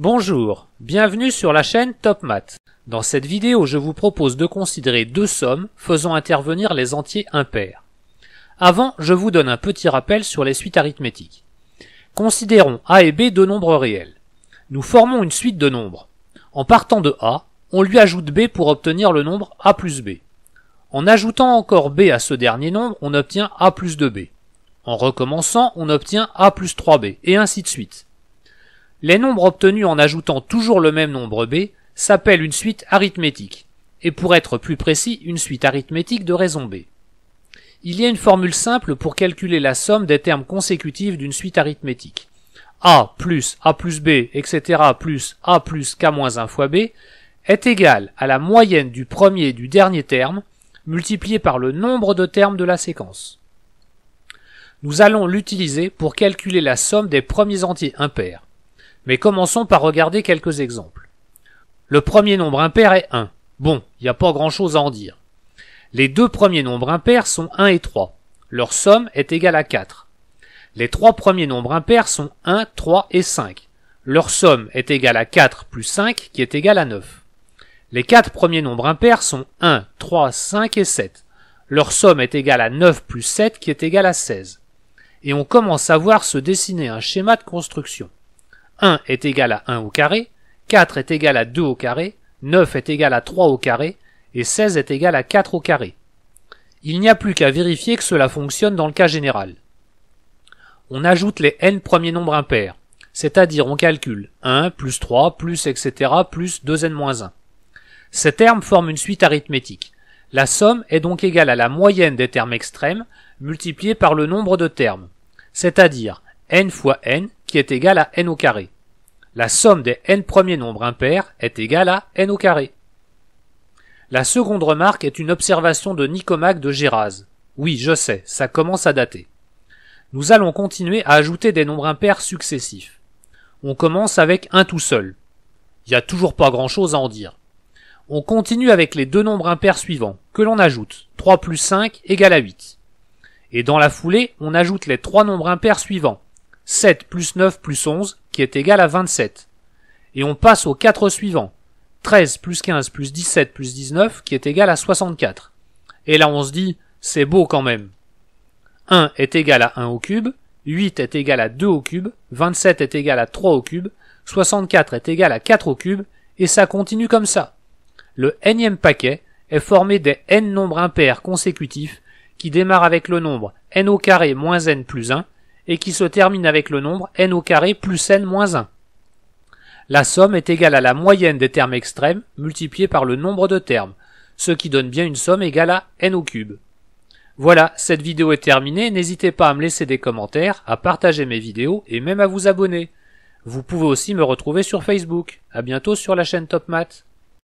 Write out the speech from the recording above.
Bonjour, bienvenue sur la chaîne Top Math. Dans cette vidéo, je vous propose de considérer deux sommes faisant intervenir les entiers impairs. Avant, je vous donne un petit rappel sur les suites arithmétiques. Considérons A et B deux nombres réels. Nous formons une suite de nombres. En partant de A, on lui ajoute B pour obtenir le nombre A plus B. En ajoutant encore B à ce dernier nombre, on obtient A plus 2B. En recommençant, on obtient A plus 3B, et ainsi de suite. Les nombres obtenus en ajoutant toujours le même nombre B s'appellent une suite arithmétique, et pour être plus précis, une suite arithmétique de raison B. Il y a une formule simple pour calculer la somme des termes consécutifs d'une suite arithmétique. A plus B, etc. plus A plus K moins 1 fois B est égal à la moyenne du premier et du dernier terme multiplié par le nombre de termes de la séquence. Nous allons l'utiliser pour calculer la somme des premiers entiers impairs. Mais commençons par regarder quelques exemples. Le premier nombre impair est 1. Bon, il n'y a pas grand-chose à en dire. Les deux premiers nombres impairs sont 1 et 3. Leur somme est égale à 4. Les trois premiers nombres impairs sont 1, 3 et 5. Leur somme est égale à 4 plus 5 qui est égal à 9. Les quatre premiers nombres impairs sont 1, 3, 5 et 7. Leur somme est égale à 9 plus 7 qui est égal à 16. Et on commence à voir se dessiner un schéma de construction. 1 est égal à 1 au carré, 4 est égal à 2 au carré, 9 est égal à 3 au carré, et 16 est égal à 4 au carré. Il n'y a plus qu'à vérifier que cela fonctionne dans le cas général. On ajoute les n premiers nombres impairs, c'est-à-dire on calcule 1 plus 3 plus etc. plus 2n-1. Ces termes forment une suite arithmétique. La somme est donc égale à la moyenne des termes extrêmes multipliée par le nombre de termes, c'est-à-dire n fois n qui est égal à n au carré. La somme des n premiers nombres impairs est égale à n au carré. La seconde remarque est une observation de Nicomaque de Géraz. Oui, je sais, ça commence à dater. Nous allons continuer à ajouter des nombres impairs successifs. On commence avec 1 tout seul. Il n'y a toujours pas grand-chose à en dire. On continue avec les deux nombres impairs suivants, que l'on ajoute. 3 plus 5 égale à 8. Et dans la foulée, on ajoute les trois nombres impairs suivants. 7 plus 9 plus 11 qui est égal à 27. Et on passe aux 4 suivants. 13 plus 15 plus 17 plus 19 qui est égal à 64. Et là on se dit, c'est beau quand même. 1 est égal à 1 au cube, 8 est égal à 2 au cube, 27 est égal à 3 au cube, 64 est égal à 4 au cube, et ça continue comme ça. Le nème paquet est formé des n nombres impairs consécutifs qui démarrent avec le nombre n au carré moins n plus 1 et qui se terminent avec le nombre n au carré plus n moins 1. La somme est égale à la moyenne des termes extrêmes multipliée par le nombre de termes, ce qui donne bien une somme égale à n au cube. Voilà, cette vidéo est terminée, n'hésitez pas à me laisser des commentaires, à partager mes vidéos et même à vous abonner. Vous pouvez aussi me retrouver sur Facebook. À bientôt sur la chaîne Top Math.